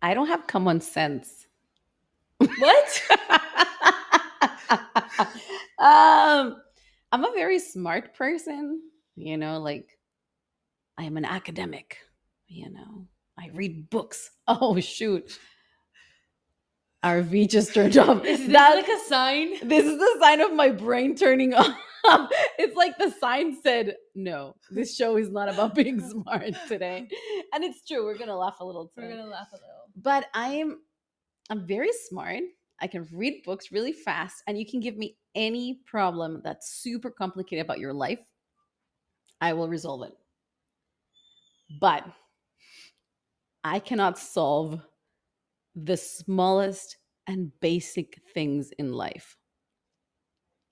I don't have common sense. What? I'm a very smart person, like I am an academic, you know. I read books. Oh shoot. Our V just turned off. Is this That like a sign? This is the sign of my brain turning off. It's like the sign said, no, this show is not about being smart today. And it's true. We're gonna laugh a little We're today. gonna laugh a little. But I'm very smart. I can read books really fast, and you can give me any problem that's super complicated about your life. I will resolve it. But I cannot solve the smallest and basic things in life.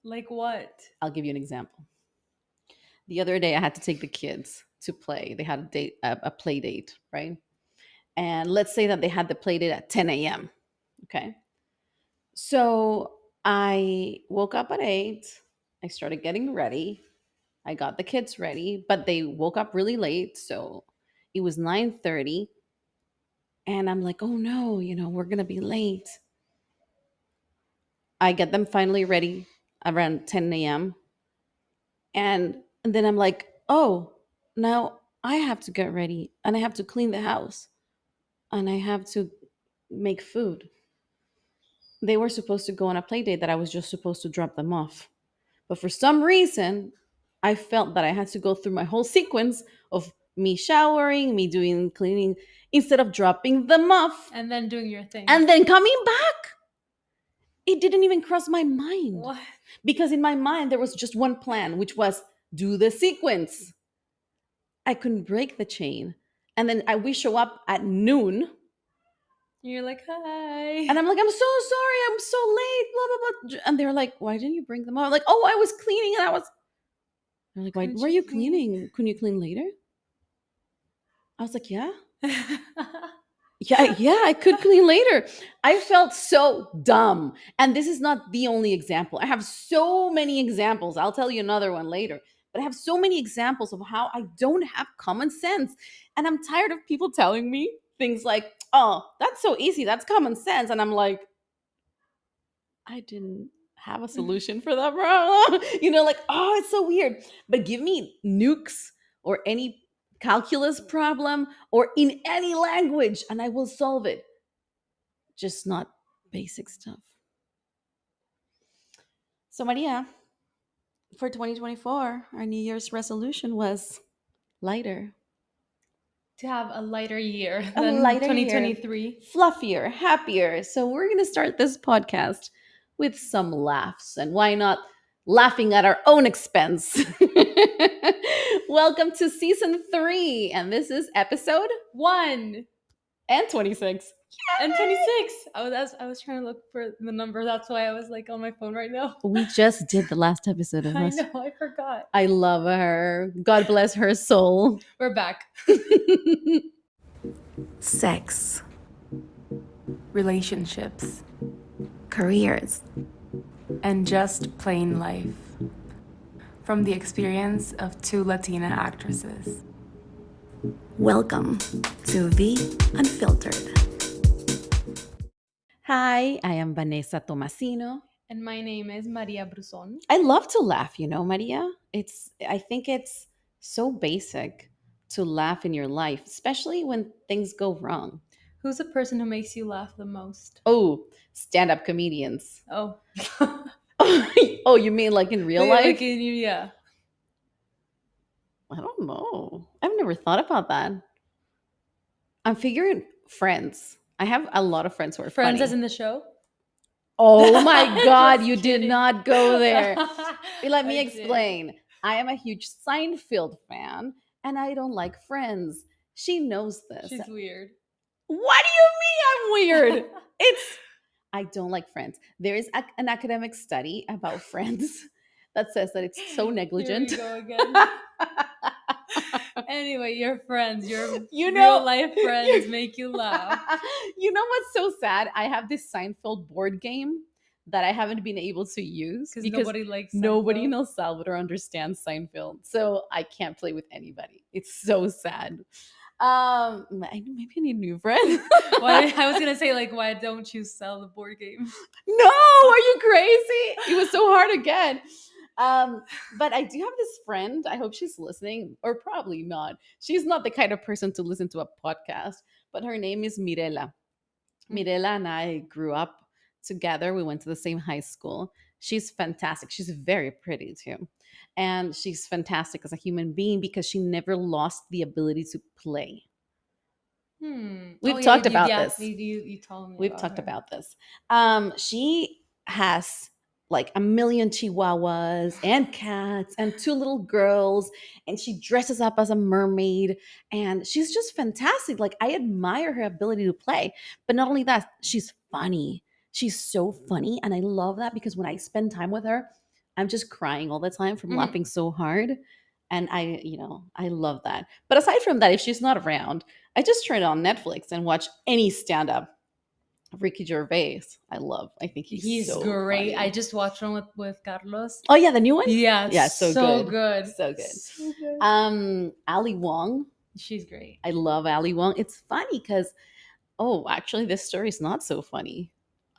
Like what? I'll give you an example. The other day, I had to take the kids to play. They had a play date, right? And let's say that they had the play date at 10 a.m. Okay. So I woke up at 8. I started getting ready. I got the kids ready, but they woke up really late. So it was 9:30. And I'm like, oh no, we're going to be late. I get them finally ready around 10 a.m. And then I'm like, oh, now I have to get ready and I have to clean the house and I have to make food. They were supposed to go on a play date that I was just supposed to drop them off. But for some reason, I felt that I had to go through my whole sequence of me showering, me doing cleaning, instead of dropping them off And then doing your thing. and then coming back. It didn't even cross my mind What? because in my mind, there was just one plan, which was do the sequence. I couldn't break the chain. And then we show up at noon. You're like, hi. And I'm like, I'm so sorry. I'm so late. Blah, blah, blah. And they're like, why didn't you bring them up? I'm like, oh, I was cleaning and I was. They're like, why Couldn't were you you clean? cleaning? Couldn't you clean later? I was like, yeah. Yeah, I could clean later. I felt so dumb. And this is not the only example. I have so many examples. I'll tell you another one later. But I have so many examples of how I don't have common sense. And I'm tired of people telling me things like, oh, that's so easy. That's common sense. And I'm like, I didn't have a solution for that problem. Like, oh, it's so weird. But give me nukes or any calculus problem or in any language and I will solve it. Just not basic stuff. So, Maria, for 2024, our New Year's resolution was lighter, To have a lighter year a than lighter year, 2023. fluffier, happier. So, we're going to start this podcast with some laughs. And why not laughing at our own expense? Welcome to season 3. And this is episode 1 and 26. and 26. I was trying to look for the number. That's why I was like on my phone right now. We just did the last episode of I us. know, I forgot. I love her. God bless her soul. We're back. Sex, Relationships careers, and just plain life. From the experience of 2 Latina actresses. welcome to the Unfiltered. Hi, I am Vanessa Tomasino. And my name is Maria Bruson. I love to laugh, Maria. I think it's so basic to laugh in your life, especially when things go wrong. Who's the person who makes you laugh the most? Oh, stand-up comedians. Oh. Oh, you mean like in real life? Yeah. I don't know. I've never thought about that. I'm figuring friends. I have a lot of friends who are Friends funny. as in the show? Oh my God, Just you did kidding. not go there. Let me I did. explain. I am a huge Seinfeld fan and I don't like Friends. She knows this. She's weird. What do you mean I'm weird? I don't like Friends. There is an academic study about Friends that says that it's so negligent. Here we go again. Anyway, your friends, your You know- real life friends make you laugh. You know what's so sad? I have this Seinfeld board game that I haven't been able to use Because nobody likes nobody in Seinfeld. El Salvador understands Seinfeld. So I can't play with anybody. It's so sad. Maybe I need a new friend. Why, I was gonna say, like, why don't you sell the board game? No, are you crazy? It was so hard again. But I do have this friend. I hope she's listening, or probably not. She's not the kind of person to listen to a podcast, but her name is Mirela. Mirela and I grew up together. We went to the same high school. She's fantastic. She's very pretty too. And she's fantastic as a human being because she never lost the ability to play. We've talked about this. You told me. We've about talked her. about this. She has like a million chihuahuas and cats and two little girls, and she dresses up as a mermaid, and she's just fantastic. Like, I admire her ability to play. But not only that, she's funny. She's so funny, and I love that because when I spend time with her, I'm just crying all the time from Mhm. laughing so hard. And I love that. But aside from that, if she's not around, I just turn on Netflix and watch any stand up. Ricky Gervais, I think He's so great. funny. I just watched one with Carlos. Oh yeah, the new one. Yeah, Yeah, so good. So good. So good. Ali Wong. She's great. I love Ali Wong. It's funny because actually this story is not so funny.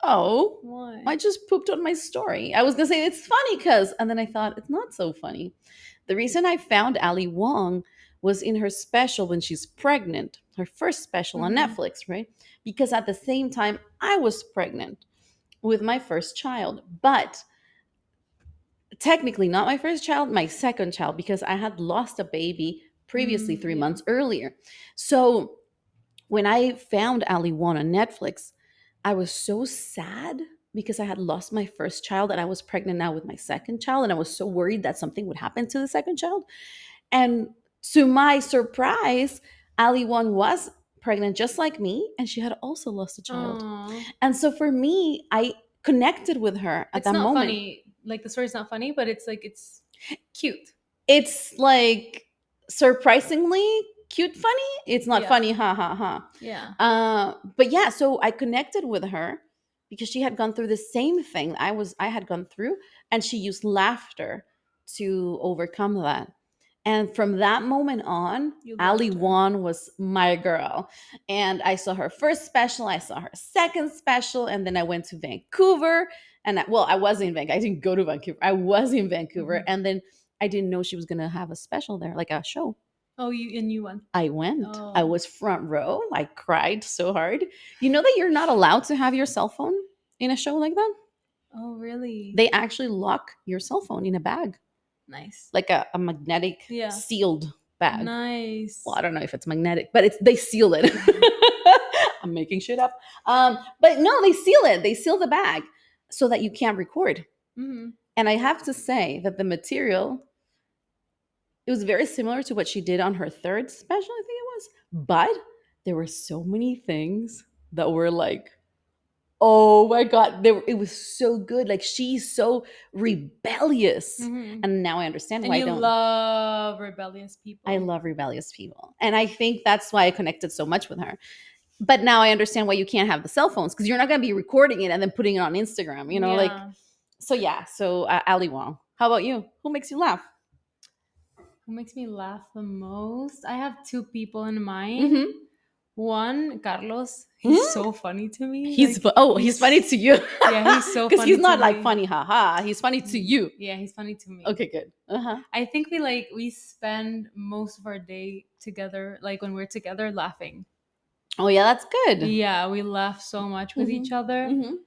Oh, Why? I just pooped on my story. I was gonna say it's funny because, and then I thought it's not so funny. The reason I found Ali Wong was in her special when she's pregnant, her first special on Mhm. Netflix, right? Because at the same time, I was pregnant with my first child, but technically not my first child, my second child, because I had lost a baby previously 3 months earlier. So when I found Ali Wong on Netflix, I was so sad because I had lost my first child and I was pregnant now with my second child. And I was so worried that something would happen to the second child. And to my surprise, Ali Wong was pregnant just like me, and she had also lost a child. Aw. And so for me, I connected with her at It's that not moment. funny. Like, the story's not funny, but it's like, it's cute. It's like surprisingly cute funny. It's not Yeah. funny, ha ha ha. Yeah. But yeah, so I connected with her because she had gone through the same thing I had gone through, and she used laughter to overcome that. And from that moment on, You Ali loved her. Wong was my girl. And I saw her first special, I saw her second special, and then I went to Vancouver. And I was in Vancouver. I didn't go to Vancouver. I was in Vancouver. Mhm. And then I didn't know she was going to have a special there, like a show. Oh, you won. I went. I Oh. was front row. I cried so hard. You know that you're not allowed to have your cell phone in a show like that? Oh, really? They actually lock your cell phone in a bag, Nice. like a magnetic Yeah. sealed bag. Nice. Well, I don't know if it's magnetic, but they seal it. I'm making shit up. But no, they seal it. They seal the bag so that you can't record. Mhm. And I have to say that the material, it was very similar to what she did on her third special, I think it was. But there were so many things that were like, oh my God, it was so good. Like, she's so rebellious. Mhm. And now I understand And why I you don't. love rebellious people. I love rebellious people. And I think that's why I connected so much with her. But now I understand why you can't have the cell phones, because you're not going to be recording it and then putting it on Instagram, like. Yeah. So Ali Wong. How about you? Who makes you laugh? Who makes me laugh the most? I have two people in mind. Mm-hmm. One, Carlos. He's Mhm. so funny to me. He's Like, he's funny to you. Yeah, he's so Because funny he's not to like me. funny, haha. He's funny to you. Yeah, he's funny to me. Okay, good. Uh-huh. I think we spend most of our day together, like when we're together, laughing. Oh yeah, that's good. Yeah, we laugh so much with each other. Mhm.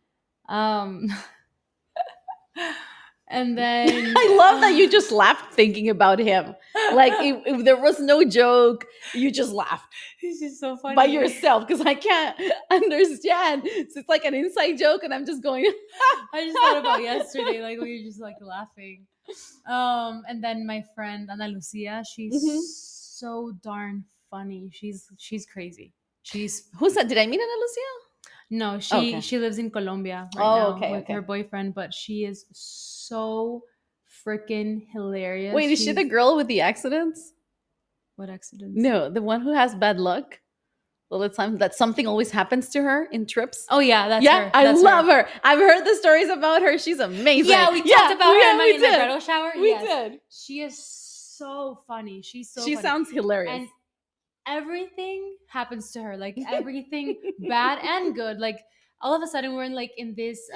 And then I love that you just laughed thinking about him. Like, if there was no joke, you just laughed he's just so funny by yourself, because I can't understand. So it's like an inside joke, and I'm just going. I just thought about yesterday, like we were just like laughing. And then my friend Ana Lucia, she's Mhm. so darn funny. She's crazy. Who's that? Did I meet Ana Lucia? No, Okay. she lives in Colombia right Oh, now okay, with okay. her boyfriend, but she is so freaking hilarious. Wait, is she the girl with the accidents? What accidents? No, the one who has bad luck all the time. That something always happens to her in trips. Oh yeah, that's Yeah, her. I That's love her. her. I've heard the stories about her. She's amazing. Yeah, we talked about her in my did. bridal shower. We Yes. did. She is so funny. She's so She funny. sounds hilarious. And everything happens to her, like everything bad and good. Like all of a sudden we're in like in this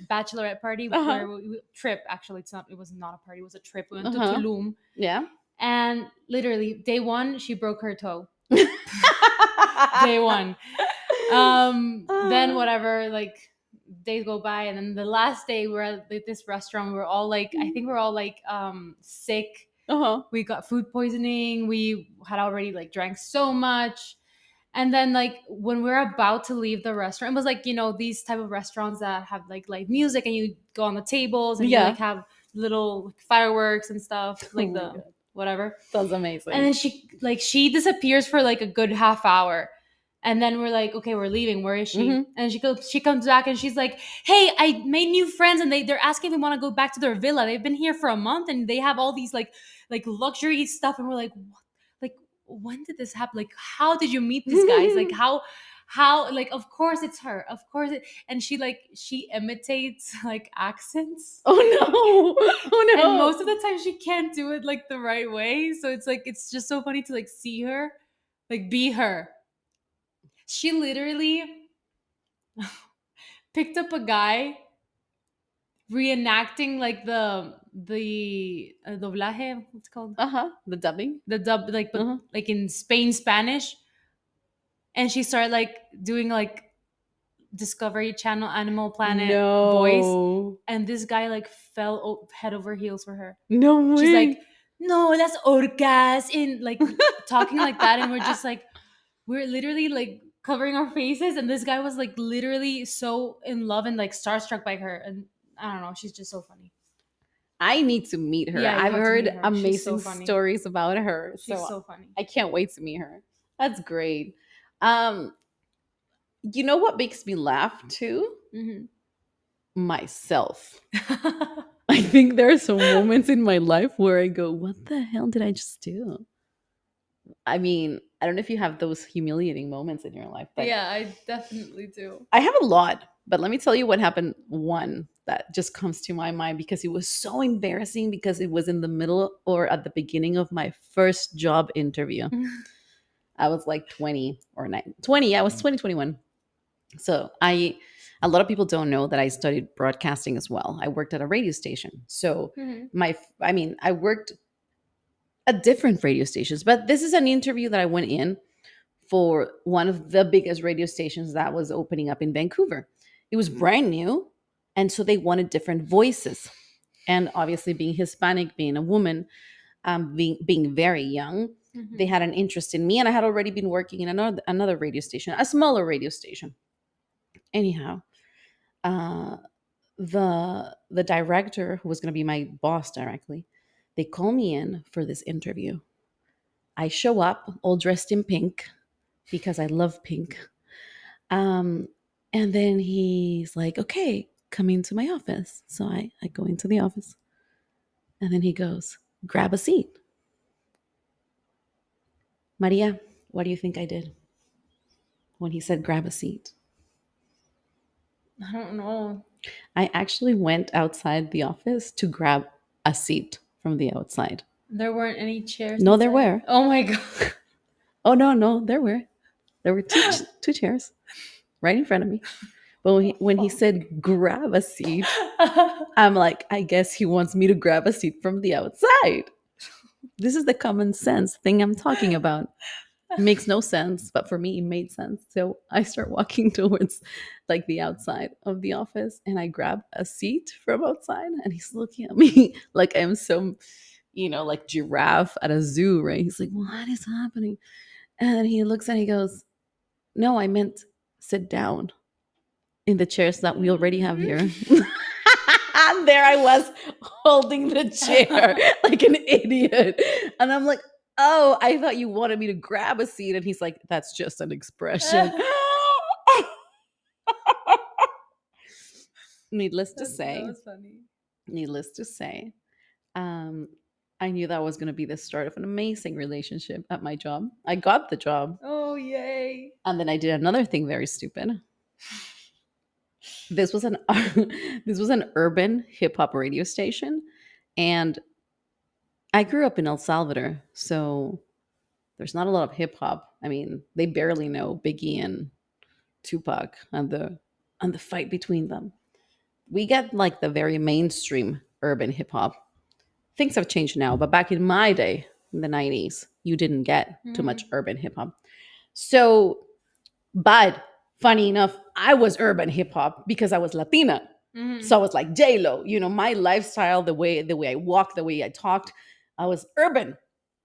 bachelorette party Uh-huh. where trip, actually it was not a party, it was a trip. We went to Uh-huh. Tulum, Yeah. and literally day one she broke her toe. Day one. Then whatever, like days go by, and then the last day we're at this restaurant. We're all like, I think we're all like sick. Uh-huh. We got food poisoning. We had already like drank so much. And then like when we're about to leave the restaurant, it was like, these type of restaurants that have like live music, and you go on the tables and you Yeah. like have little fireworks and stuff, Oh like my the God. whatever. That's And amazing. then she disappears for like a good half hour. And then we're like, okay, we're leaving. Where is she? Mm-hmm. And she comes back and she's like, hey, I made new friends, and they're asking if we want to go back to their villa. They've been here for a month and they have all these like luxury stuff. And we're like, what? Like, when did this happen? Like, how did you meet these guys? Like, how like, of course it's her. Of course and she imitates like accents. Oh no. Oh And no. most of the time she can't do it like the right way. So it's like it's just so funny to like see her, like be her. She literally picked up a guy reenacting like the doblaje, what's it called, Uh-huh. The dubbing. the dub, like but Uh-huh. like in Spain Spanish, and she started like doing like Discovery Channel Animal Planet voice, No. and this guy like fell head over heels for her. No She's like, way. no, that's orcas, in like talking like that, and we're just like, we're literally like covering our faces, and this guy was like literally so in love and like starstruck by her, and I don't know, she's just so funny. I need to meet her. Yeah, you I've have to meet heard her. She's so amazing funny. stories about her. She's So so funny. I can't wait to meet her. That's great. Um, you know what makes me laugh too? Mhm. Myself. I think there are some moments in my life where I go, what the hell did I just do? I mean, I don't know if you have those humiliating moments in your life, but Yeah, I definitely do. I have a lot. But let me tell you what happened. One that just comes to my mind because it was so embarrassing because it was in the middle or at the beginning of my first job interview. I was like 20 or 20. I was 2021. So a lot of people don't know that I studied broadcasting as well. I worked at a radio station. So Mhm. I worked at different radio stations, but this is an interview that I went in for one of the biggest radio stations that was opening up in Vancouver. It was brand new. And so they wanted different voices. And obviously, being Hispanic, being a woman, being very young, they Mhm. had an interest in me. And I had already been working in another radio station, a smaller radio station. Anyhow, uh, the director, who was going to be my boss directly, they call me in for this interview. I show up all dressed in pink because I love pink. Um, and then he's like, okay, come into my office. So I go into the office. And then he goes, grab a seat. Maria, what do you think I did when he said grab a seat? I don't know. I actually went outside the office to grab a seat from the outside. There weren't any chairs No, there inside. were. Oh my god. Oh, no, there were. There were two chairs right in front of me. But when he said grab a seat, I'm like, I guess he wants me to grab a seat from the outside. This is the common sense thing I'm talking about. It makes no sense, but for me, it made sense. So I start walking towards like the outside of the office and I grab a seat from outside and he's looking at me like I'm some, like giraffe at a zoo, right? He's like, what is happening? And then he looks and he goes, no, I meant sit down in the chairs that we already have here. And there I was holding the chair like an idiot. And I'm like, oh, I thought you wanted me to grab a seat. And he's like, that's just an expression. Needless to That say, was funny. needless to say, um, I knew that was going to be the start of an amazing relationship at my job. I got the job. Oh yay. And then I did another thing very stupid. This was an this was an urban hip hop radio station, and I grew up in El Salvador, so there's not a lot of hip hop I mean, they barely know Biggie and Tupac and the fight between them. We get like the very mainstream urban hip hop. Things have changed now, but back in my day, in the 90s, you didn't get too much Mhm. urban hip hop. So, but funny enough, I was urban hip hop because I was Latina. Mhm. So I was like J Lo, you know, my lifestyle, the way I walked, the way I talked, I was urban.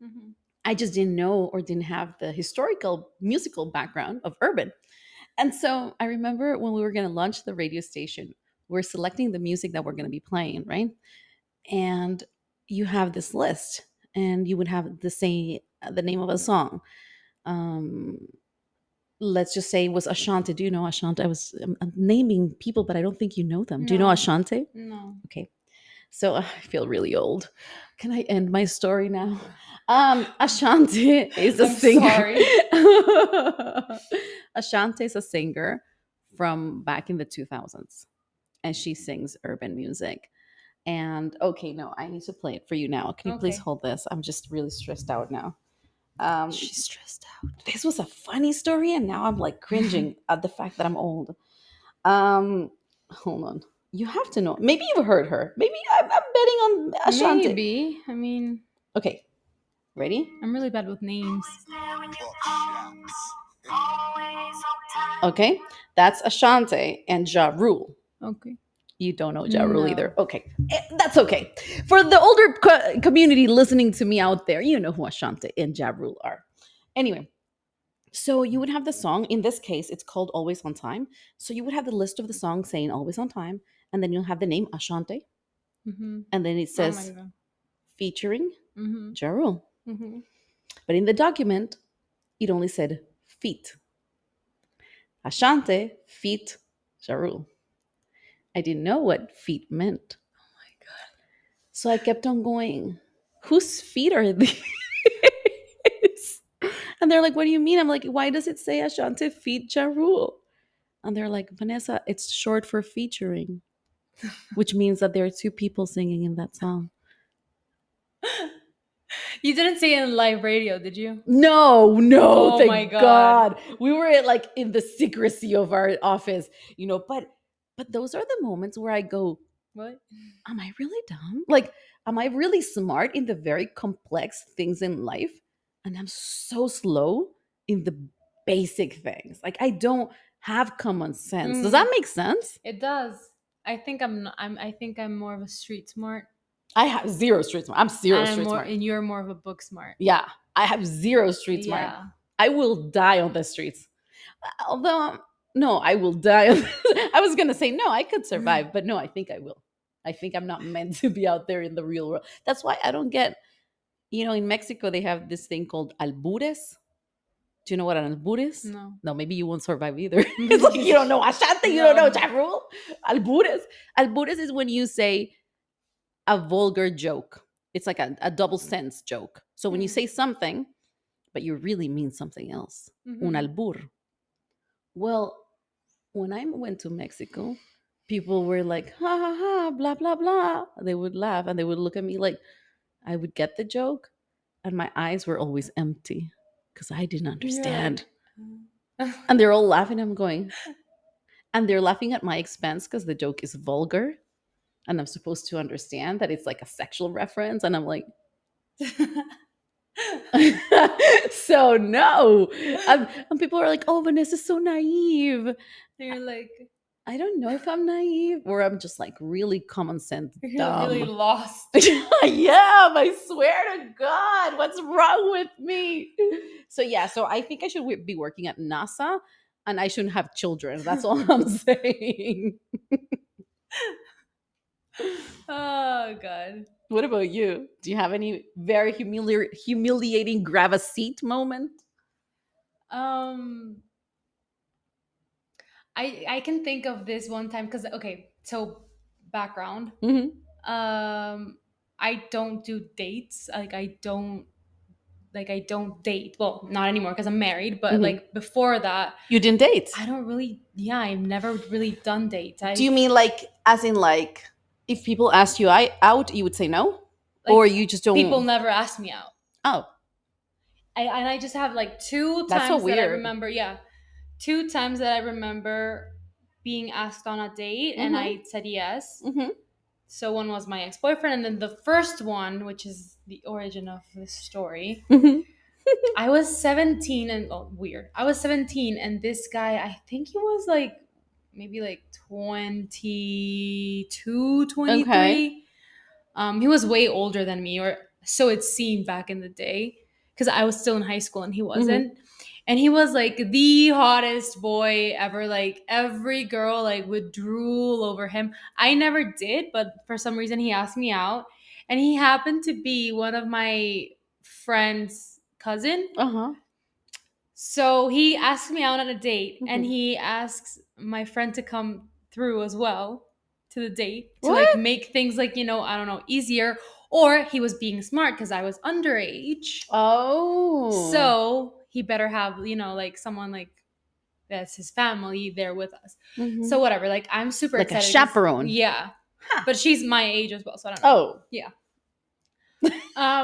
Mhm. I just didn't know or didn't have the historical musical background of urban. And so I remember when we were going to launch the radio station, we're selecting the music that we're going to be playing, right? And you have this list, and you would have the name of a song. Um, let's just say it was Ashanti. Do you know Ashanti? I'm naming people, but I don't think you know them. Do you know No. Ashanti? No. Okay. So I feel really old. Can I end my story now? Ashanti is a I'm singer. sorry. Ashanti is a singer from back in the 2000s, and she sings urban music. And okay, no, I need to play it for you now. Can you please Okay. hold this? I'm just really stressed out now. Um, She's stressed out. this was a funny story, and now I'm like cringing at the fact that I'm old. Um, hold on. You have to know. Maybe you've heard her. Maybe I'm betting on Ashanti. Maybe. I mean, Okay, ready? I'm really bad with names. Okay, that's Ashanti and Ja Rule. Okay. You don't know Ja Rule No. either. Okay, that's okay. For the older community listening to me out there, you know who Ashanti and Ja Rule are. Anyway, so you would have the song. In this case, it's called Always on Time. So you would have the list of the song saying Always on Time, and then you'll have the name Ashanti, Mm-hmm. and then it Oh my says god. featuring Mm-hmm. Ja Rule. Mm-hmm. But in the document, it only said feet. Ashanti, feet, Ja Rule. I didn't know what feet meant. Oh my god. So I kept on going, whose feet are these? And they're like, what do you mean? I'm like, why does it say Ashanti feet Ja Rule? And they're like, Vanessa, it's short for featuring, which means that there are two people singing in that song. You didn't say it in live radio, did you? No, no, Oh my thank god. God. We were at, like in the secrecy of our office, you know, but those are the moments where I go, What? am I really dumb? Like, am I really smart in the very complex things in life? And I'm so slow in the basic things. Like, I don't have common sense. Does that Mm, make sense? it does. I think I'm not, I think I'm more of a street smart. I have zero street smart. I'm zero And I'm street more smart. and you're more of a book smart. Yeah, I have zero street smart. Yeah. I will die on the streets. Although, no, I will die. I was going to say, no, I could survive, but no, I think I will. I think I'm not meant to be out there in the real world. That's why I don't get, you know, in Mexico, they have this thing called albures. Do you know what an albur is? No. No, maybe you won't survive either. It's like you don't know Ashanti, you don't know No. Ja Rule. Albures. Albures is when you say a vulgar joke. It's like a double sense joke. So when you Hmm. say something, but you really mean something else. Un Mhm. albur. Well, when I went to Mexico, people were like, ha ha ha, blah, blah, blah. They would laugh and they would look at me like I would get the joke, and my eyes were always empty because I didn't You're like, understand. And they're all laughing. I'm going, and they're laughing at my expense because the joke is vulgar. And I'm supposed to understand that it's like a sexual reference. And I'm like, so no. And people are like, oh, Vanessa's so naive. you're like, I don't know if I'm naive or I'm just like really common sense you're really dumb. lost. I am. I swear to God, what's wrong with me? So yeah, so I think I should be working at NASA, and I shouldn't have children. That's all I'm saying. Oh god. What about you? Do you have any very humiliating grab a seat moment? Um I can think of this one time cuz okay, so background. Hmm. Um I don't do dates. I don't date. Well, not anymore because I'm married, but Hmm. like before that, You didn't date. I don't really yeah, I've never really done dates. Do you I mean like, as in like, if people asked you out, you would say no, like or you just people don't? never ask me out. Oh, I just have like two That's so times that I weird. remember. Yeah, two times that I remember being asked on a date, and Mm-hmm. I said yes. Mm-hmm. So one was my ex boyfriend, and then the first one, which is the origin of this story. Mm-hmm. I was 17 and weird. I was 17 and this guy, I think he was like maybe like 22, Okay. 23. He was way older than me, or so it seemed back in the day, because I was still in high school and he Mm-hmm. wasn't. And he was like the hottest boy ever. Like every girl like would drool over him. I never did, but for some reason he asked me out, and he happened to be one of my friend's cousin. Uh-huh. So he asked me out on a date, and Mm-hmm. he asks my friend to come through as well to the date to like What? make things like, I don't know, easier. Or he was being smart because I was underage. Oh. So he better have, like someone like that's his family there with us. Mm-hmm. So whatever, like I'm super Like a excited. 'Cause- chaperone. Yeah. Huh. But she's my age as well, so I don't know. Oh. Yeah.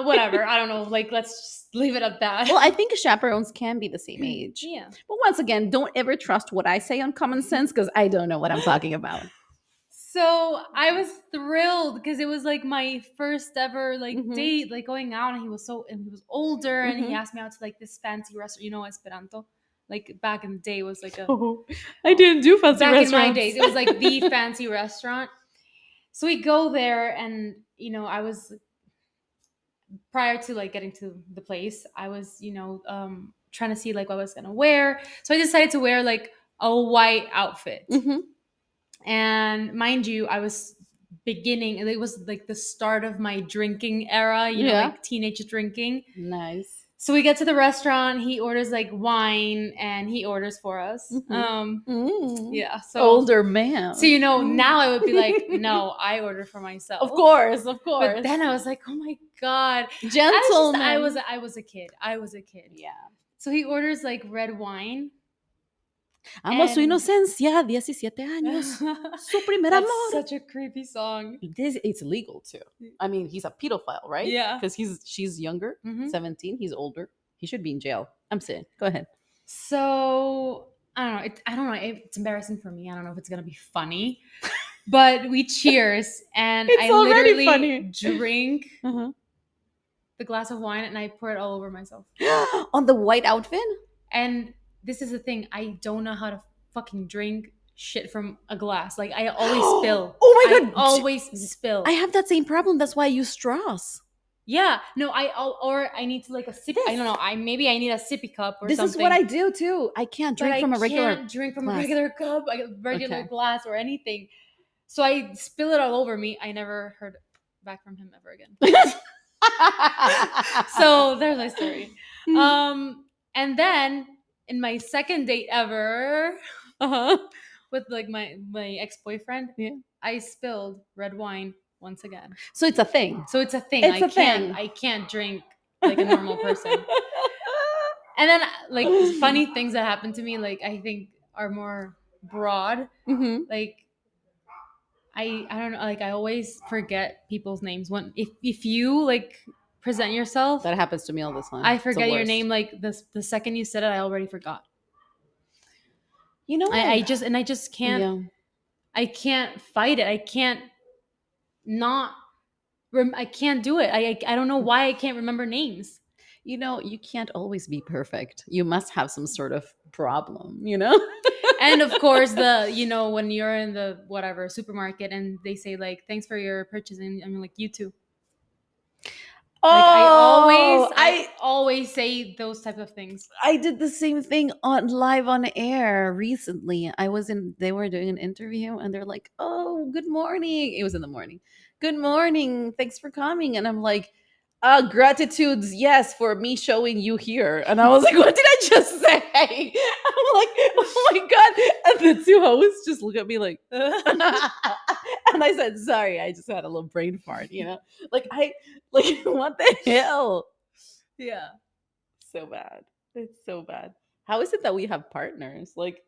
Whatever. I don't know. Like, let's just leave it at that. Well, I think chaperones can be the same age. Yeah. But once again, don't ever trust what I say on common sense because I don't know what I'm talking about. So I was thrilled because it was like my first ever like Mhm. date, like going out, and he was older, and he Mhm. asked me out to like this fancy restaurant, Esperanto. Like back in the day, it was like a Oh, I didn't do fancy back restaurants. in my days, it was like the fancy restaurant. So we go there, and I was prior to like getting to the place, I was trying to see like what I was gonna wear. So I decided to wear like a white outfit. Mhm. And mind you, I was beginning, and it was like the start of my drinking era, Yeah. like teenage drinking. Nice. So we get to the restaurant, he orders like wine, and he orders for us. Mhm. Mm. Yeah, so Older man. so now I would be like, no, I order for myself. Of course, of course. But then I was like, oh my god. Gentleman. I was a kid. Yeah. So he orders like red wine. Amo su And- inocencia, 17 años. Su primer That's amor. such a creepy song. It's illegal too. I mean, he's a pedophile, right? Yeah. Because she's younger, Mhm. 17. He's older. He should be in jail. I'm saying. Go ahead. So I don't know. I don't know. It's embarrassing for me. I don't know if it's gonna be funny, but we cheers, and It's I already literally funny. drink Uh-huh. the glass of wine, and I pour it all over myself. On the white outfit? And this is the thing. I don't know how to fucking drink shit from a glass. Like I always spill. Oh my I God. always spill. I have that same problem. That's why I use straws. Yeah, no, or I need to like a sip. I don't know. I need a sippy cup or This something. is what I do too. I can't But drink from a regular. can't drink from a glass. regular cup, like a regular Okay. glass or anything. So I spill it all over me. I never heard back from him ever again. So there's my story. And then in my second date ever, with like my ex-boyfriend, Yeah. I spilled red wine once again. So it's a thing. So it's a thing. It's a thing. I can't drink like a normal person. And then like funny things that happen to me, like I think are more broad. Mhm. Like I don't know, like I always forget people's names. When if you like present yourself, That happens to me all the time. I It's the forget your worst. name like the second you said it, I already forgot. You know, I just can't Yeah. I can't fight it. I can't not I can't do it. I don't know why I can't remember names. You know, you can't always be perfect. You must have some sort of problem, you know? And of course when you're in the whatever supermarket and they say like thanks for your purchase, and I'm like you too. Like I always say those type of things. I did the same thing on live on air recently. They were doing an interview and they're like, "Oh, good morning." It was in the morning. "Good morning. Thanks for coming." And I'm like, gratitudes, yes, for me showing you here. And I was like, what did I just say? I'm like, oh my God. And the two hosts just look at me like, and I said, sorry, I just had a little brain fart, Like, what the hell? Yeah. So bad. It's so bad. How is it that we have partners? Like,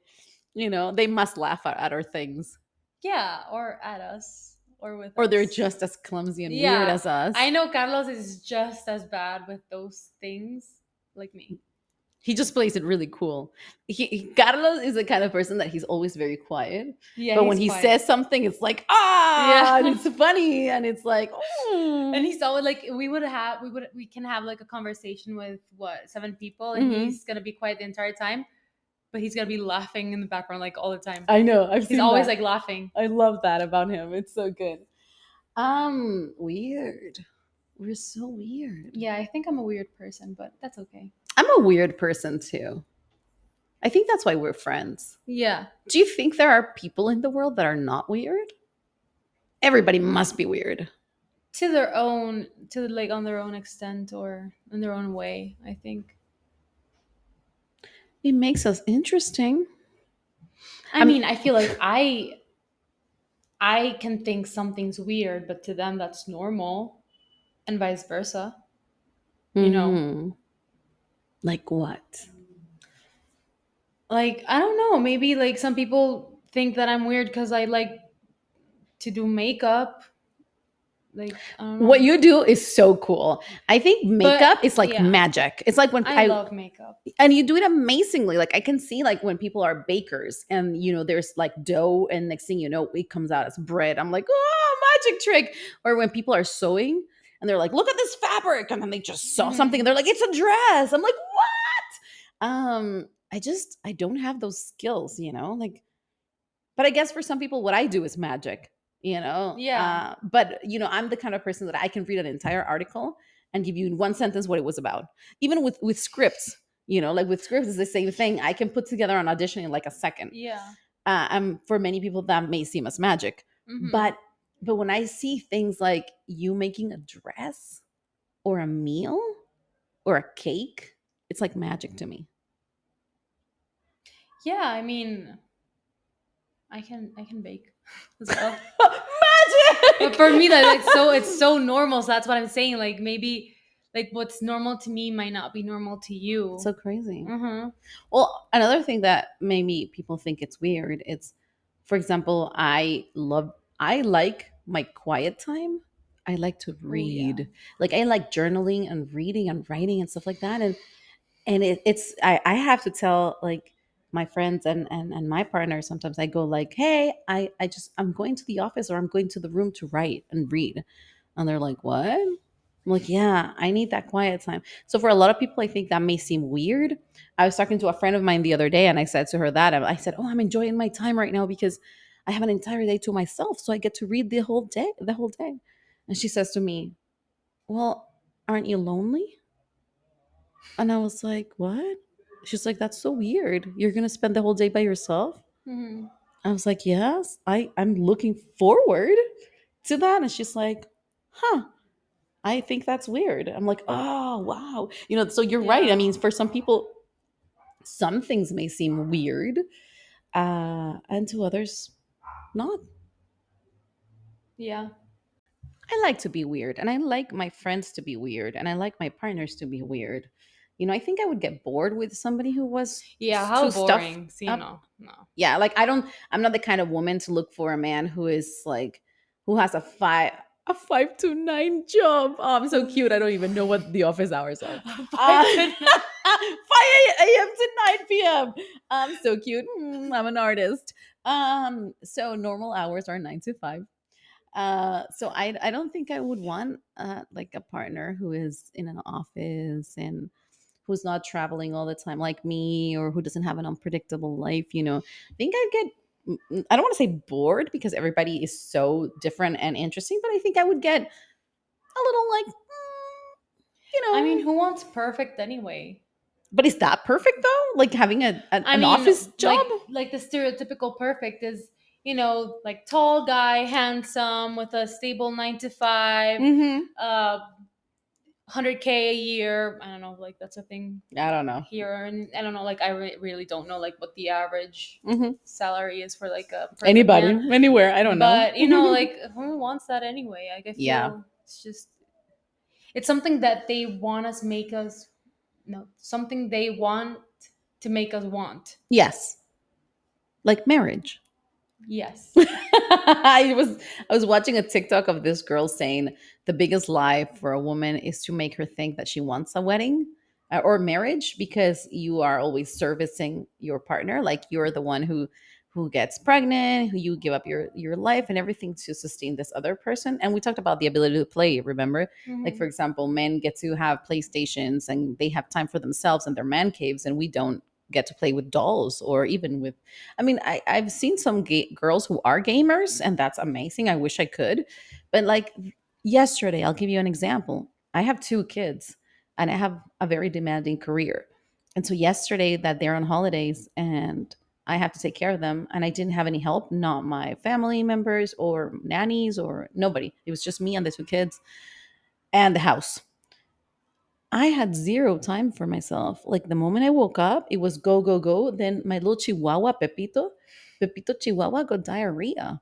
they must laugh at our things. Yeah, or at us, or with Or they're us. just as clumsy and Yeah. weird as us. I know Carlos is just as bad with those things. like me. He just plays it really cool. Carlos is the kind of person that he's always very quiet. Yeah, But when he's he quiet. says something, it's like, ah, and Yeah. it's funny. And it's like, And he's always like, we can have like a conversation with what, 7 people, and Mhm. he's gonna be quiet the entire time, but he's gonna be laughing in the background like all the time. I know. I've He's seen always that. like laughing. I love that about him. It's so good. Weird. We're so weird. Yeah, I think I'm a weird person, but that's okay. I'm a weird person too. I think that's why we're friends. Yeah. Do you think there are people in the world that are not weird? Everybody must be weird. To their own, to like on their own extent or in their own way, I think. It makes us interesting. I mean, I feel like I can think something's weird, but to them that's normal, and vice versa. You know, Mhm. Like what? like I don't know, maybe like some people think that I'm weird because I like to do makeup. Like I don't know. What you do is so cool. I think makeup is like yeah. magic. It's like when I love makeup. and you do it amazingly. Like I can see like when people are bakers and there's like dough and next thing you know it comes out as bread. I'm like, oh, magic trick. Or when people are sewing and they're like, look at this fabric, and then they just sew something and they're like, it's a dress. I'm like, what? I don't have those skills, like, but I guess for some people what I do is magic. Yeah. But I'm the kind of person that I can read an entire article and give you in one sentence what it was about. Even with scripts, like with scripts is the same thing. I can put together an audition in like a second. Yeah. For many people that may seem as magic, Mhm. but when I see things like you making a dress or a meal or a cake, it's like magic to me. Yeah, I mean, I can bake as well. Magic. But for me, that it's so normal. So that's what I'm saying. Like maybe like what's normal to me might not be normal to you. So crazy. Mm-hmm. Well, another thing that maybe people think it's weird, it's, for example, I like my quiet time. I like to read. Like I like journaling and reading and writing and stuff like that. And I have to tell like my friends and my partner, sometimes I go like, hey, I'm going to the office or I'm going to the room to write and read. And they're like, what? I'm like, yeah, I need that quiet time. So for a lot of people, I think that may seem weird. I was talking to a friend of mine the other day and I said to her that I said, oh, I'm enjoying my time right now because I have an entire day to myself. So I get to read the whole day. And she says to me, well, aren't you lonely? And I was like, what? She's like, that's so weird. You're going to spend the whole day by yourself? Mm-hmm. I was like, yes, I'm looking forward to that. And she's like, huh, I think that's weird. I'm like, oh, wow. So you're right. I mean, for some people, some things may seem weird, and to others, not. Yeah. I like to be weird, and I like my friends to be weird, and I like my partners to be weird. I think I would get bored with somebody who was Yeah. How too stuffed boring. See, up. no. Yeah, like I'm not the kind of woman to look for a man who is like who has a 5 to 9 job. Oh, I'm so cute. I don't even know what the office hours are. 5 a.m. to 9 p.m. I'm so cute. I'm an artist. So normal hours are 9 to 5. So I don't think I would want like a partner who is in an office and who's not traveling all the time like me, or who doesn't have an unpredictable life. I think I'd get I don't want to say bored because everybody is so different and interesting, but I think I would get a little like I mean, who wants perfect anyway? but is that perfect though? Like having I an mean, office job? like the stereotypical perfect is, like tall guy, handsome, with a stable 9 to 5, Mm-hmm. 100K a year. I don't know, like that's a thing I don't know. here, and I don't know, like I really don't know like what the average Mm-hmm. salary is for like a perfect Anybody, man. anywhere, I don't know. But like who wants that anyway? Like I feel Yeah. it's something that they want us make us no something they want to make us want. Yes, like marriage. Yes. I was watching a TikTok of this girl saying the biggest lie for a woman is to make her think that she wants a wedding or marriage, because you are always servicing your partner, like you're the one who gets pregnant, who you give up your life and everything to sustain this other person. And we talked about the ability to play, remember? Like, for Mhm. example, men get to have playstations and they have time for themselves and their man caves, and we don't get to play with dolls or even with, I mean, I've seen some girls who are gamers, and that's amazing. I wish I could. But like yesterday, I'll give you an example. I have two kids and I have a very demanding career. And so yesterday that they're on holidays and I have to take care of them, and I didn't have any help, not my family members or nannies or nobody. It was just me and the two kids and the house. I had zero time for myself. Like the moment I woke up, it was go, go, go. Then my little chihuahua, Pepito Chihuahua got diarrhea.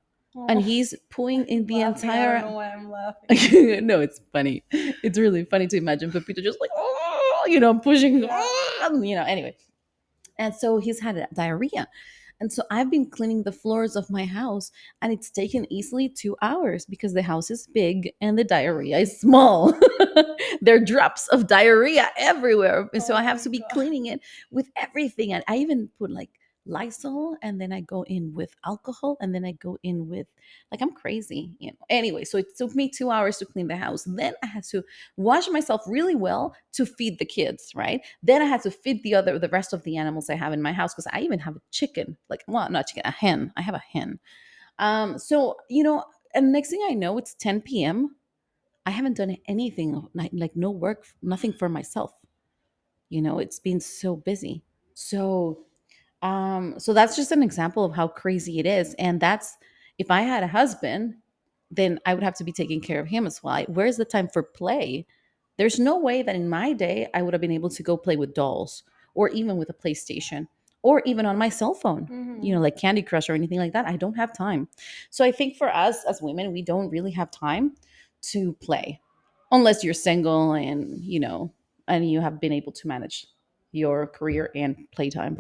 And Oh, he's pooing in I'm the laughing. I don't know entire. why I'm laughing. No, it's funny. It's really funny to imagine Pepito just like, oh, pushing, Yeah. anyway. And so he's had diarrhea. And so I've been cleaning the floors of my house, and it's taken easily 2 hours because the house is big and the diarrhea is small. There are drops of diarrhea everywhere. And so Oh I have my to be god. cleaning it with everything. And I even put like Lysol, and then I go in with alcohol, and then I go in with, like, I'm crazy. Anyway, so it took me 2 hours to clean the house. Then I had to wash myself really well to feed the kids, right? Then I had to feed the rest of the animals I have in my house, because I even have a chicken, like, well, not chicken, a hen. I have a hen. And next thing I know, it's 10 p.m. I haven't done anything, like no work, nothing for myself. It's been so busy. So that's just an example of how crazy it is. And that's, if I had a husband, then I would have to be taking care of him as well. Where's the time for play? There's no way that in my day I would have been able to go play with dolls or even with a PlayStation or even on my cell phone, Mhm. like Candy Crush or anything like that. I don't have time. So I think for us as women, we don't really have time to play unless you're single and you have been able to manage your career and playtime.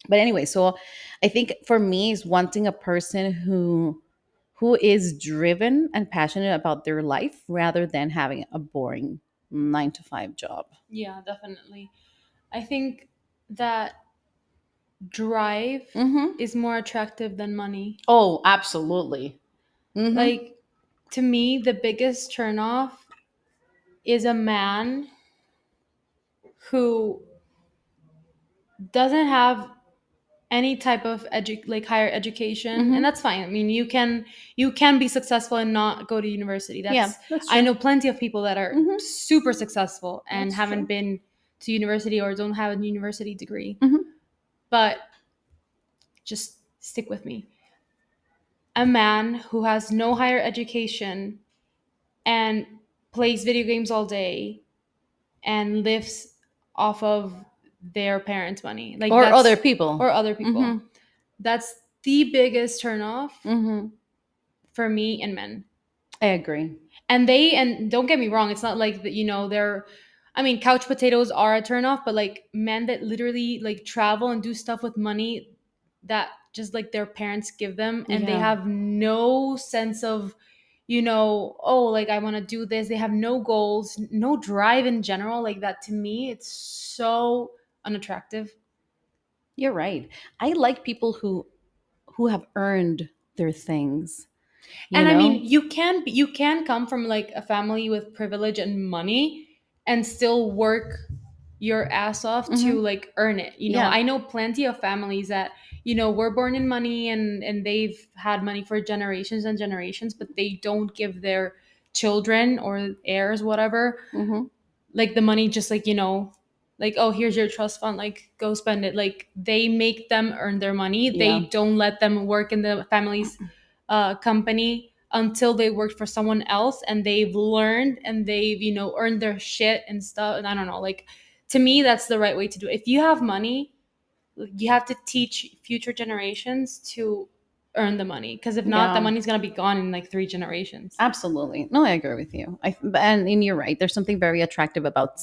But anyway, so I think for me is wanting a person who is driven and passionate about their life rather than having a boring 9 to 5 job. Yeah, definitely. I think that drive Mm-hmm. is more attractive than money. Oh, absolutely. Mm-hmm. Like, to me, the biggest turnoff is a man who doesn't have any type of like higher education, and Mm-hmm. that's fine. I mean, you can be successful and not go to university. Yeah, That's that's I true. know plenty of people that are Mm-hmm. super successful and That's haven't true. been to university or don't have a university degree. Mm-hmm. But just stick with me. A man who has no higher education and plays video games all day and lives off of their parents' money, like Or other that's people. or other people, Mm-hmm. that's the biggest turnoff Mm-hmm. for me and men. I agree. And don't get me wrong, it's not like that, they're, I mean, couch potatoes are a turnoff, but like men that literally like travel and do stuff with money that just like their parents give them, and they Yeah. have no sense of, oh, like I want to do this. They have no goals, no drive in general. Like that, to me, it's so unattractive. You're right. I like people who have earned their things, you And I mean, know? you can come from like a family with privilege and money and still work your ass off Mm-hmm. to like earn it. Yeah. I know plenty of families that, were born in money, and they've had money for generations and generations, but they don't give their children or heirs, whatever, Mm-hmm. like the money, just like, like, oh, here's your trust fund, like go spend it. Like they make them earn their money. They Yeah. don't let them work in the family's company until they worked for someone else and they've learned and they've, earned their shit and stuff. And I don't know, like, to me, that's the right way to do it. If you have money, you have to teach future generations to earn the money, because if not, that Yeah. money's going to be gone in like 3 generations. Absolutely. No, I agree with you. And you're right. There's something very attractive about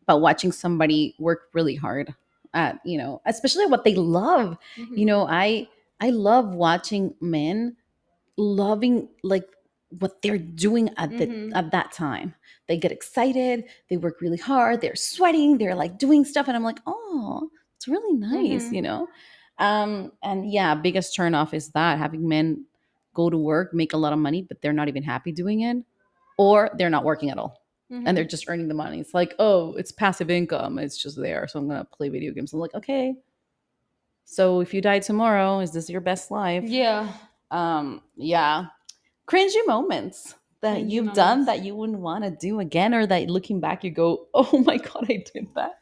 watching somebody work really hard at, especially what they love. Mhm. I love watching men loving, like, what they're doing at that time. They get excited, they work really hard, they're sweating, they're like doing stuff, and I'm like, oh, it's really nice, you know. And yeah, biggest turn off is that having men go to work, make a lot of money, but they're not even happy doing it, or they're not working at all. And they're just earning the money. It's like, oh, it's passive income. It's just there. So I'm gonna play video games. I'm like, okay. So if you die tomorrow, is this your best life? Yeah. Yeah. Cringy moments that Cringy you've done moments. that you wouldn't want to do again, or that looking back you go, oh my god, I did that.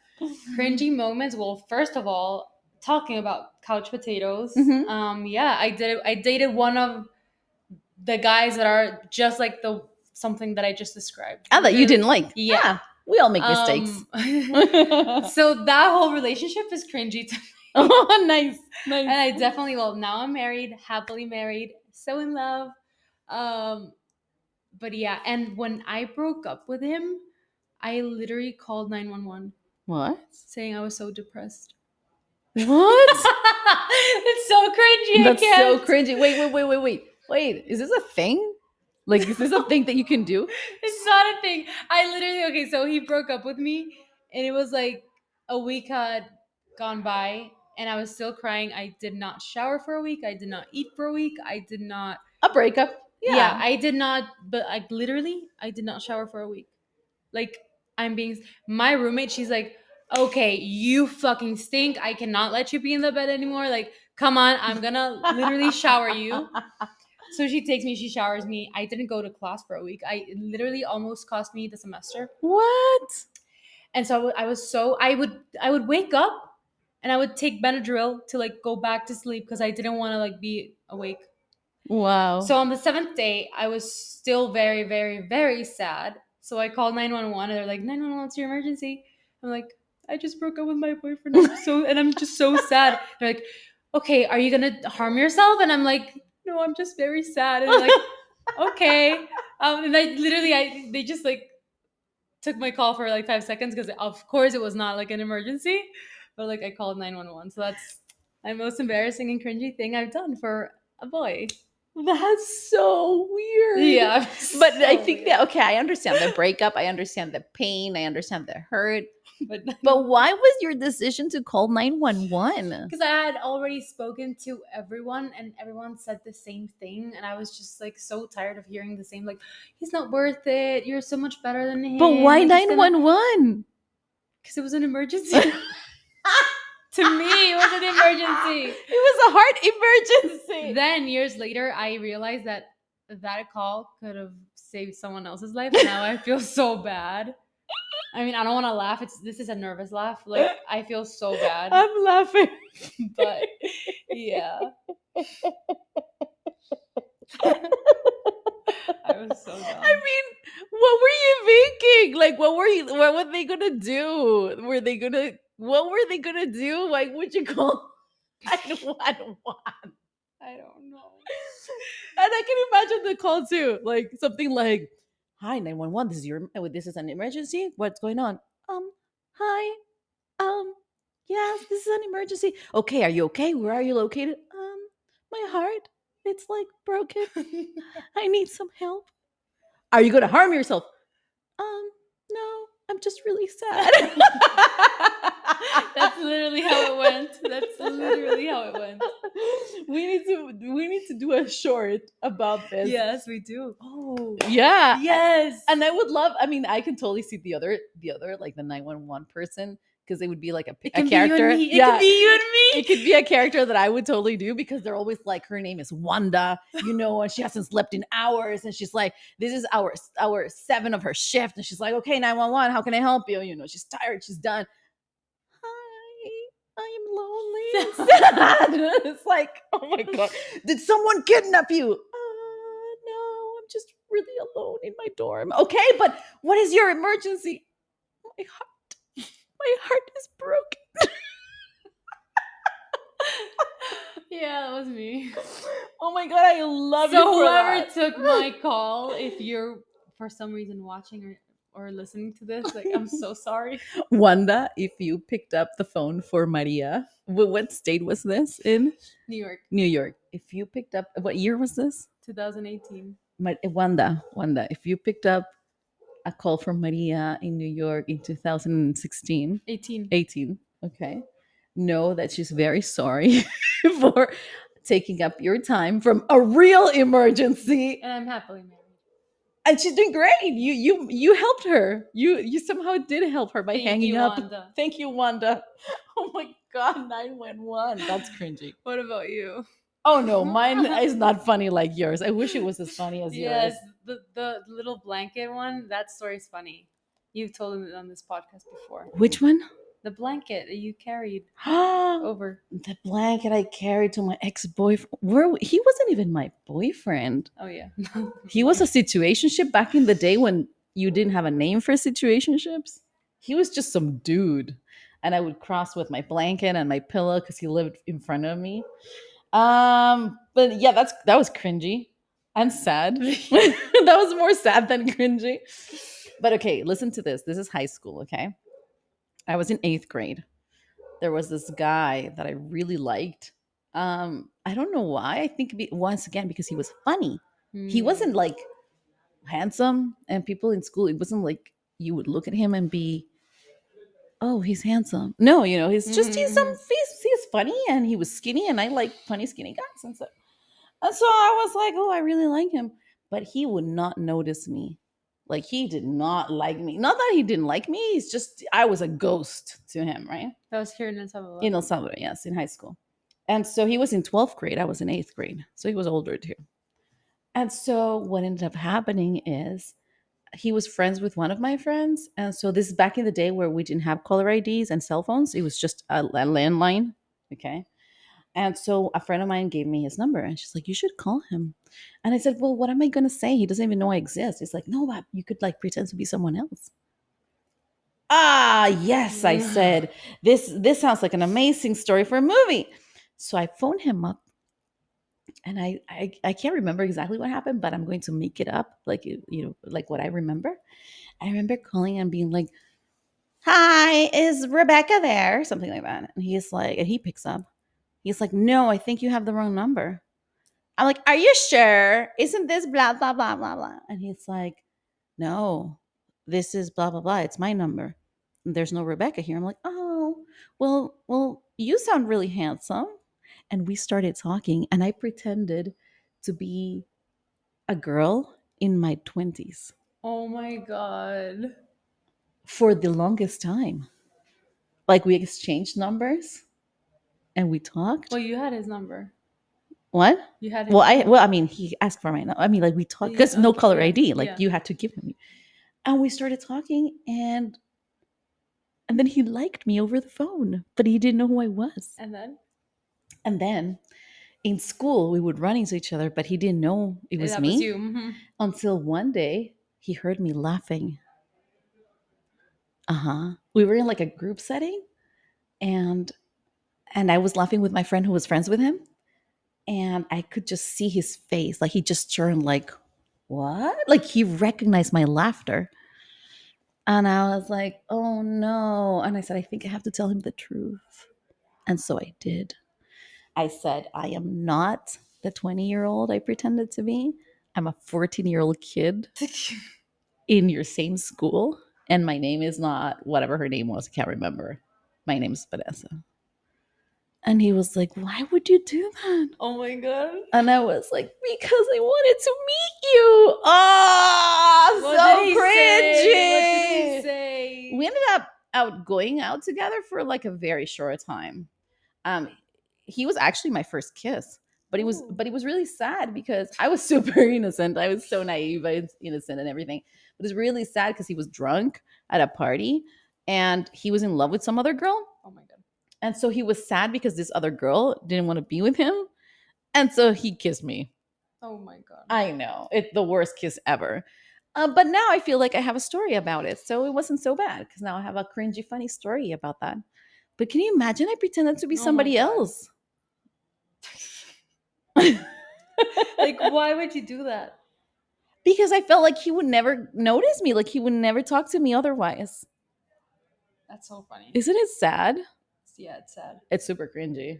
Cringy moments. Well, first of all, talking about couch potatoes. Mhm. Yeah, I dated one of the guys that are just like the something that I just described. Ah, that you didn't like. Yeah. Ah, we all make mistakes. So that whole relationship is cringy to me. Oh, nice. And I definitely, well, now I'm married, happily married, so in love. But yeah, and when I broke up with him, I literally called 911 What? saying I was so depressed. What? It's so cringy. That's I can't. so cringy. Wait. Is this a thing? Like, is this a thing that you can do? It's not a thing. I literally, okay, so he broke up with me, and it was like a week had gone by, and I was still crying. I did not shower for a week. I did not eat for a week. I did not. A breakup. Yeah, Yeah. I did not. But I literally, I did not shower for a week. Like, I'm being. My roommate, she's like, okay, you fucking stink. I cannot let you be in the bed anymore. Like, come on, I'm gonna literally shower you. So she takes me, she showers me. I didn't go to class for a week. It literally almost cost me the semester. What? And so I would wake up and I would take Benadryl to like go back to sleep because I didn't want to like be awake. Wow. So on the 7th day, I was still very, very, very sad. So I called 911 and they're like, 911, what's your emergency? I'm like, I just broke up with my boyfriend. I'm just so sad. They're like, okay, are you gonna harm yourself? And I'm like, no, I'm just very sad. And they're like, okay. And they just like took my call for like 5 seconds because of course it was not like an emergency. But like I called 911. So that's my most embarrassing and cringy thing I've done for a boy. That's so weird. Yeah. But I think that, okay, I understand the breakup. I understand the pain. I understand the hurt. But why was your decision to call 911? Because I had already spoken to everyone and everyone said the same thing. And I was just like so tired of hearing the same, like, he's not worth it. You're so much better than him. But why 911? Because it was an emergency. To me, it was an emergency. It was a heart emergency. Then years later, I realized that call could have saved someone else's life. And now I feel so bad. I mean, I don't want to laugh. This is a nervous laugh. Like, I feel so bad. I'm laughing. But yeah. I was so dumb. I mean, what were you thinking? Like, what were they gonna do? What were they gonna do? Like, would you call 911? I don't know. And I can imagine the call too. Like something like, hi, 911, this is an emergency. What's going on? Hi. Yes, this is an emergency. Okay, are you okay? Where are you located? My heart. It's like broken. I need some help. Are you gonna harm yourself? No, I'm just really sad. That's literally how it went. That's literally how it went. We need to do a short about this. Yes, we do. Oh, yeah. Yes. And I would love, I mean, I can totally see the other like the 911 person, because it would be like a character. It could be you and me. It could be a character that I would totally do, because they're always like, her name is Wanda, and she hasn't slept in hours, and she's like, this is hour 7 of her shift, and she's like, okay, 911, how can I help you? She's tired, she's done. Hi, I am lonely and sad. It's like, oh my god, did someone kidnap you? No, I'm just really alone in my dorm. Okay, but what is your emergency? My heart is broken. Yeah, that was me. Oh my god, I love you. So for whoever that. took my call, if you're for some reason watching or listening to this, like, I'm so sorry. Wanda, if you picked up the phone for Maria, what state was this in? New York, New York. If you picked up, what year was this? 2018. Wanda, if you picked up a call from Maria in New York in 2016, 18. 18, okay, know that she's very sorry for taking up your time from a real emergency, And I'm happily married. and she's doing great. You helped her. You somehow did help her by Thank hanging you, up. Wanda. Thank you, Wanda. Oh my god, 911. That's cringy. What about you? Oh no, mine is not funny like yours. I wish it was as funny as yours. Yes, the little blanket one. That story's funny. You've told it on this podcast before. Which one? The blanket that you carried The over. blanket I carried to my ex-boyfriend. Where he wasn't even my boyfriend. Oh yeah. He was a situationship back in the day when you didn't have a name for situationships. He was just some dude. And I would cross with my blanket and my pillow because he lived in front of me. But yeah, that was cringy and sad. That was more sad than cringy. But okay, listen to this. This is high school, okay? I was in 8th grade. There was this guy that I really liked. I don't know why. I think once again because he was funny. He wasn't like handsome, and people in school, it wasn't like you would look at him and be, oh, he's handsome. No, he's some he's funny, and he was skinny, and I like funny skinny guys, and so I was like, oh, I really like him, but he would not notice me. Like he did not like me. Not that he didn't like me. It's just I was a ghost to him, right? That was here in El Salvador. In El Salvador, yes, in high school. And so he was in 12th grade. I was in 8th grade. So he was older too. And so what ended up happening is he was friends with one of my friends. And so this is back in the day where we didn't have caller IDs and cell phones. It was just a landline. Okay. And so a friend of mine gave me his number and she's like, you should call him. And I said, well, what am I going to say? He doesn't even know I exist. He's like, no, but you could like pretend to be someone else. Ah, yes, I said. This sounds like an amazing story for a movie. So I phoned him up and I can't remember exactly what happened, but I'm going to make it up like like what I remember. I remember calling and being like, "Hi, is Rebecca there?" Something like that. And he's like, and he picks up. He's like, "No, I think you have the wrong number." I'm like, "Are you sure? Isn't this blah blah blah blah blah?" And he's like, "No, this is blah blah blah. It's my number. There's no Rebecca here." I'm like, "Oh, well, you sound really handsome." And we started talking, and I pretended to be a girl in my 20s Oh my god. for the longest time. Like we exchanged numbers and we talked. Well, you had his number. What? You had his Well, number. I mean, he asked for my number. I mean, like we talked because Yeah, no okay, caller yeah, ID. Like yeah. you had to give him. And we started talking, and then he liked me over the phone, but he didn't know who I was. And then And then in school, we would run into each other, but he didn't know it was that me was you. Mhm. until one day he heard me laughing. We were in like a group setting, and I was laughing with my friend who was friends with him, and I could just see his face, like he just turned like, what? Like he recognized my laughter. And I was like, oh no. And I said, I think I have to tell him the truth. And so I did. I said, I am not the 20-year-old I pretended to be. I'm a 14-year-old kid in your same school. And my name is not whatever her name was. I can't remember. My name's Vanessa. And he was like, why would you do that? Oh my god. And I was like, because I wanted to meet you. Oh, What so did he cringy. say? What did he say? We ended up going out together for like a very short time. He was actually my first kiss, but Ooh. it was really sad because I was super innocent. I was so naive, I was innocent and everything. But it's really sad because he was drunk at a party and he was in love with some other girl. Oh my god. And so he was sad because this other girl didn't want to be with him. And so he kissed me. Oh my god. I know. It's the worst kiss ever. But now I feel like I have a story about it. So it wasn't so bad because now I have a cringy, funny story about that. But can you imagine I pretended to be Oh my somebody God. else? Like, why would you do that? Because I felt like he would never notice me. Like he would never talk to me otherwise. That's so funny. Isn't it sad? Yeah, it's sad. It's super cringy.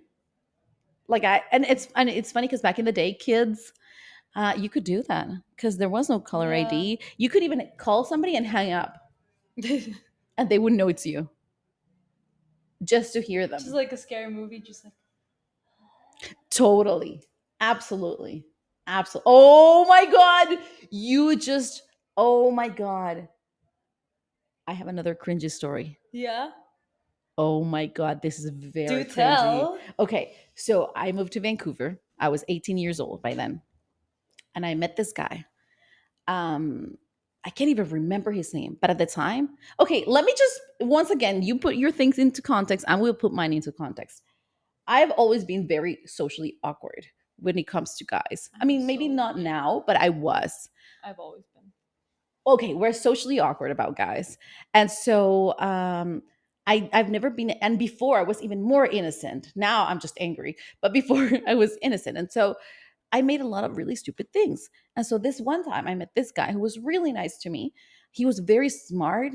Like and it's funny because back in the day, kids You could do that because there was no caller Yeah. ID. You could even call somebody and hang up, and they wouldn't know it's you just to hear Just them. like a scary movie, just like Totally. Absolutely. Absolutely. Oh my God. You just, oh my God. I have another cringy story. yeah. Oh my God. This is Do very cringy. tell. Okay. So I moved to Vancouver. I was 18 years old by then. And I met this guy. Um, I can't even remember his name, but at the time, okay, let me just once again, you put your things into context, and we'll put mine into context. I've always been very socially awkward when it comes to guys. I mean, maybe not now, but I was. I've always been. Okay, we're socially awkward about guys. And so I've never been, and before I was even more innocent. Now I'm just angry. But before I was innocent. And so I made a lot of really stupid things. And so this one time I met this guy who was really nice to me. He was very smart.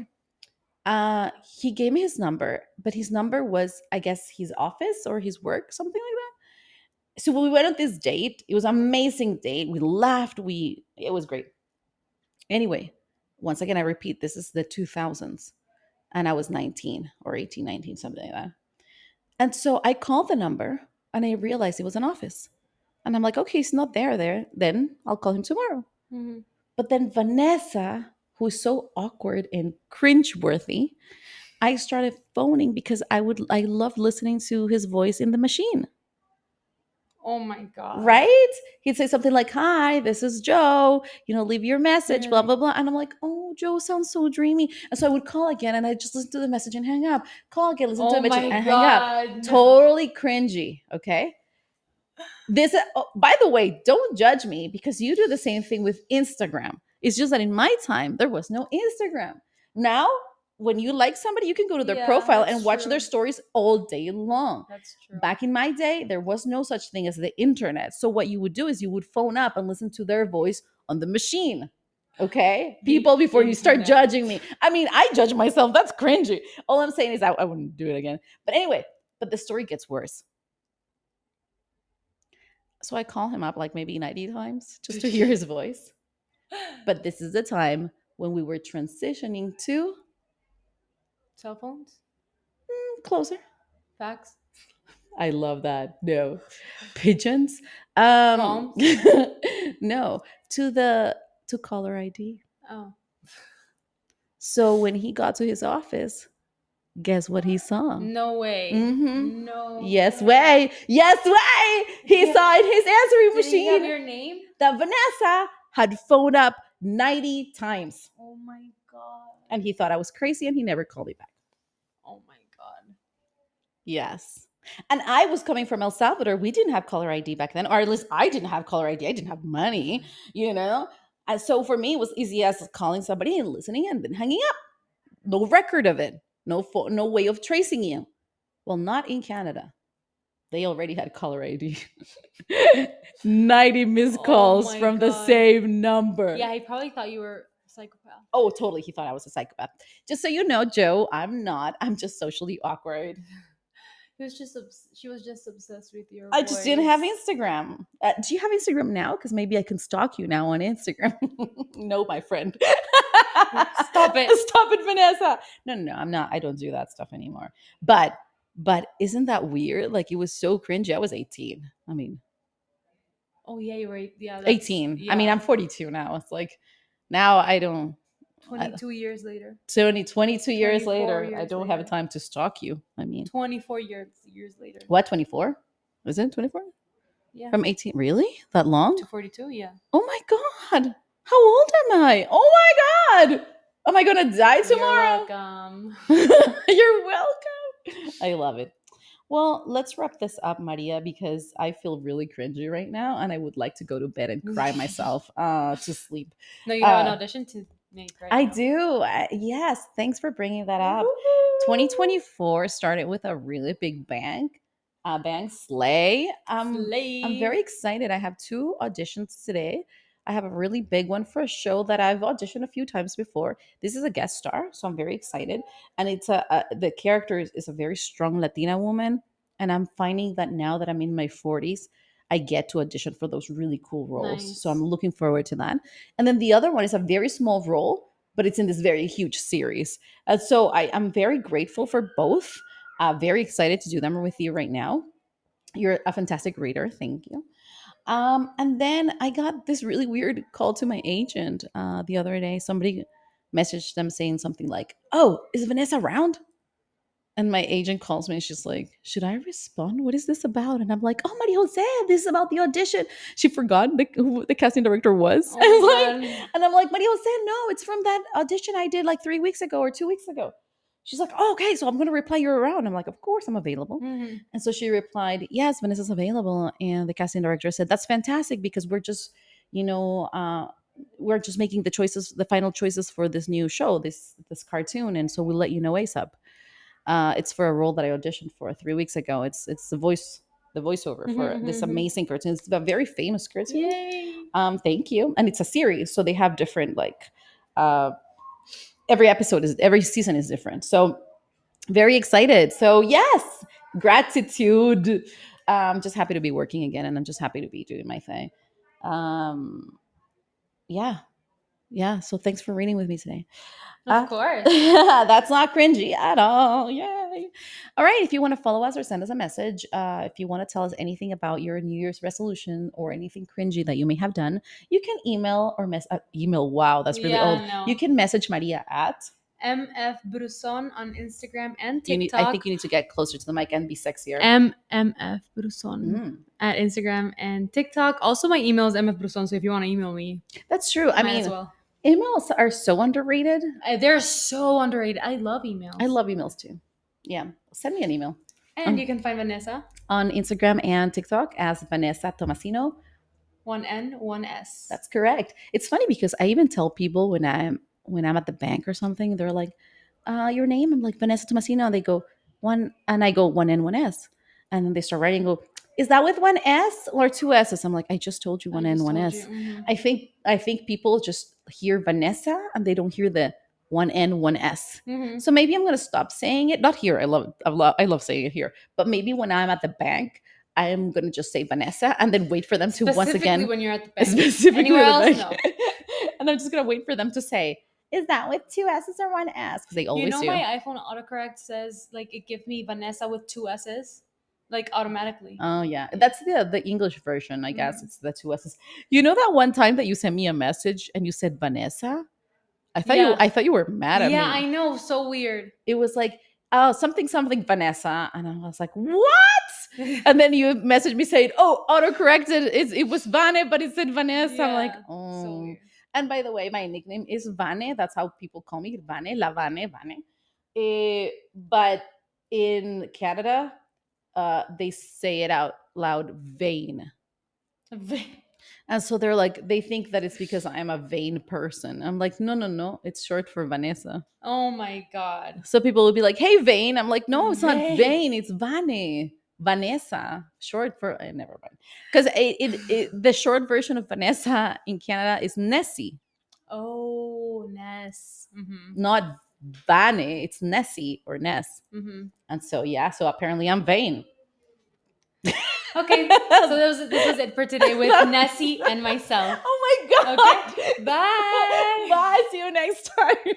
He gave me his number, but his number was, I guess, his office or his work, something like that. So we went on this date. It was an amazing date. We laughed. It was great. Anyway, once again, I repeat, this is the 2000s, and I was 19 or 18, 19, something like that. And so I called the number, and I realized it was an office. And I'm like, okay, he's not there. Then I'll call him tomorrow. Mm-hmm. But then Vanessa, who is so awkward and cringe-worthy, I started phoning because I love listening to his voice in the machine. Oh my god. Right? He'd say something like, "Hi, this is Joe. Leave your message, blah Yeah. blah blah." And I'm like, "Oh, Joe sounds so dreamy." And so I would call again, and I just listen to the message and hang up. Call again, listen to Oh the message my and hang up. god. Totally cringy. Okay. This, oh, by the way, don't judge me because you do the same thing with Instagram. It's just that in my time there was no Instagram. Now, when you like somebody, you can go to their Yeah, profile that's and watch true. their stories all day long. That's true. Back in my day, there was no such thing as the internet. So what you would do is you would phone up and listen to their voice on the machine. Okay? The People, before you start internet. judging me. I mean, I judge myself. That's cringy. All I'm saying is I wouldn't do it again. But anyway, but the story gets worse. So I call him up like maybe 90 times just to hear his voice. But this is the time when we were transitioning to Cell phones? closer. Fax? I love that. No. Pigeons? Palms? No. To caller ID. Oh. So when he got to his office, guess what he saw? No way. Mm-hmm. No. Yes way. Yes way. He Yeah. saw in his answering Did he have machine your name? that Vanessa had phoned up 90 times. Oh my god. And he thought I was crazy and he never called me back. Oh my god. Yes. And I was coming from El Salvador. We didn't have caller ID back then, or at least I didn't have caller ID. I didn't have money, you know? And so for me, it was easy as calling somebody and listening and then hanging up. No record of it. No way of tracing you. Well, not in Canada. They already had caller ID. 90 missed Oh calls my from the God. same number. Yeah, he probably thought you were a psychopath. Oh, totally. He thought I was a psychopath. Just so you know, Joe, I'm not. I'm just socially awkward. She was just obsessed with your I just didn't have voice. Instagram. Do you have Instagram now? Because maybe I can stalk you now on Instagram. No, my friend. Stop it. Stop it, Vanessa. No, I'm not. I don't do that stuff anymore. But isn't that weird? Like it was so cringy. I was 18. I mean, Oh yeah, you were. Yeah, that's, 18. Yeah. I mean, I'm 42 now. It's like now I don't. 22 years later. 22 years 24 later, I years don't have later. time to stalk you. I mean, 24 years later. what, 24? Is it 24? Yeah. From 18? Really? That long? To 42. Yeah. Oh my God. How old am I? Oh my God. Am I going to die tomorrow? You're welcome. You're welcome. I love it. Well, let's wrap this up, Maria, because I feel really cringy right now and I would like to go to bed and cry myself to sleep. No, you have an audition to make right I now. do. Yes. Thanks for bringing that up. Woohoo! 2024 started with a really big bang. Bang slay. Slay. I'm very excited. I have 2 auditions today. I have a really big one for a show that I've auditioned a few times before. This is a guest star, so I'm very excited. And it's the character is a very strong Latina woman. And I'm finding that now that I'm in my 40s, I get to audition for those really cool roles. So Nice. I'm looking forward to that. And then the other one is a very small role, but it's in this very huge series. And so I'm very grateful for both. Very excited to do them with you right now. You're a fantastic reader. Thank you. And then I got this really weird call to my agent the other day. Somebody messaged them saying something like, "Oh, is Vanessa around?" And my agent calls me and she's like, "Should I respond? What is this about?" And I'm like, "Oh, Maria Jose, this is about the audition." She forgot who the casting director was. Oh my And, God. and I'm like, "Maria Jose, no, it's from that audition I did like 3 weeks ago or 2 weeks ago." She's like, "Oh, okay, so I'm going to reply you're around." I'm like, "Of course I'm available." Mhm. And so she replied, "Yes, Vanessa's available." And the casting director said, "That's fantastic because we're just, you know, we're just making the choices, the final choices for this new show, this cartoon, and so we'll let you know ASAP." It's for a role that I auditioned for 3 weeks ago. It's the voiceover Mhm, for mhm, this mhm. amazing cartoon. It's a very famous cartoon. Yay. Thank you. And it's a series, so they have different like uh, every season is different. So very excited. So yes, gratitude. I'm just happy to be working again, and I'm just happy to be doing my thing. Um, yeah, yeah. So thanks for reading with me today. Of course. That's not cringy at all. Yay. All right. If you want to follow us or send us a message, if you want to tell us anything about your New Year's resolution or anything cringy that you may have done, you can email or email. Wow, that's really old. Yeah, no. You can message Maria at. MF Bruson on Instagram and You need. I TikTok. think you need to get closer to the mic and be sexier. MF Bruson Mm, at Instagram and TikTok. Also, my email is MF Bruson, so if you want to email me, that's true. I might as mean, well. emails are so underrated. They're so underrated. I love emails. I love emails too. Yeah, send me an email And you can find Vanessa, on Instagram and TikTok as Vanessa Tomasino. one N, one S. That's correct. It's funny because I even tell people when I'm at the bank or something, they're like, "Your name?" I'm like Vanessa Tomasino, and they go one, and I go one N one S, and then they start writing. And go, is that with one S or two S's? I'm like, I just told you I one N just one told S. you. Mhm. I think people just hear Vanessa and they don't hear the one N one S. Mhm. So maybe I'm gonna stop saying it. Not here. I love saying it here. But maybe when I'm at the bank, I am gonna just say Vanessa and then wait for them to once Specifically again when you're at the bank. specifically Anywhere at the else, bank. no. And I'm just gonna wait for them to say, "Is that with two S's or one S?" Because they You always know, do. my iPhone autocorrect says like it gives me Vanessa with two S's, like automatically. Oh yeah, that's the English version, I guess. Mhm. It's the two S's. You know that one time that you sent me a message and you said Vanessa? I thought you Yeah. I thought you were mad at Yeah, me. I know. So weird. It was like, "Oh, something something Vanessa," and I was like, "What?" And then you messaged me saying, "Oh, autocorrected. It was Vane, but it said Vanessa." I'm like, Yeah. So "Oh." weird. And by the way, my nickname is Vane. That's how people call me, Vane, La Vane, Vane. But in Canada, they say it out loud, vain. And so they're like, they think that it's because I'm a vain person. I'm like, no, no, no. It's short for Vanessa. Oh my God. So people will be like, "Hey, Vane." I'm like, "No, it's not Vain. Vane. It's Vane. Vanessa, short for never mind." Because the short version of Vanessa in Canada is Nessie, Oh, Ness. Mm-hmm. not Vane. It's Nessie or Ness. Mm-hmm. And so yeah, so apparently I'm vain. Okay, so this was it for today with Nessie and myself. Oh my god. Okay, bye. Bye. See you next time.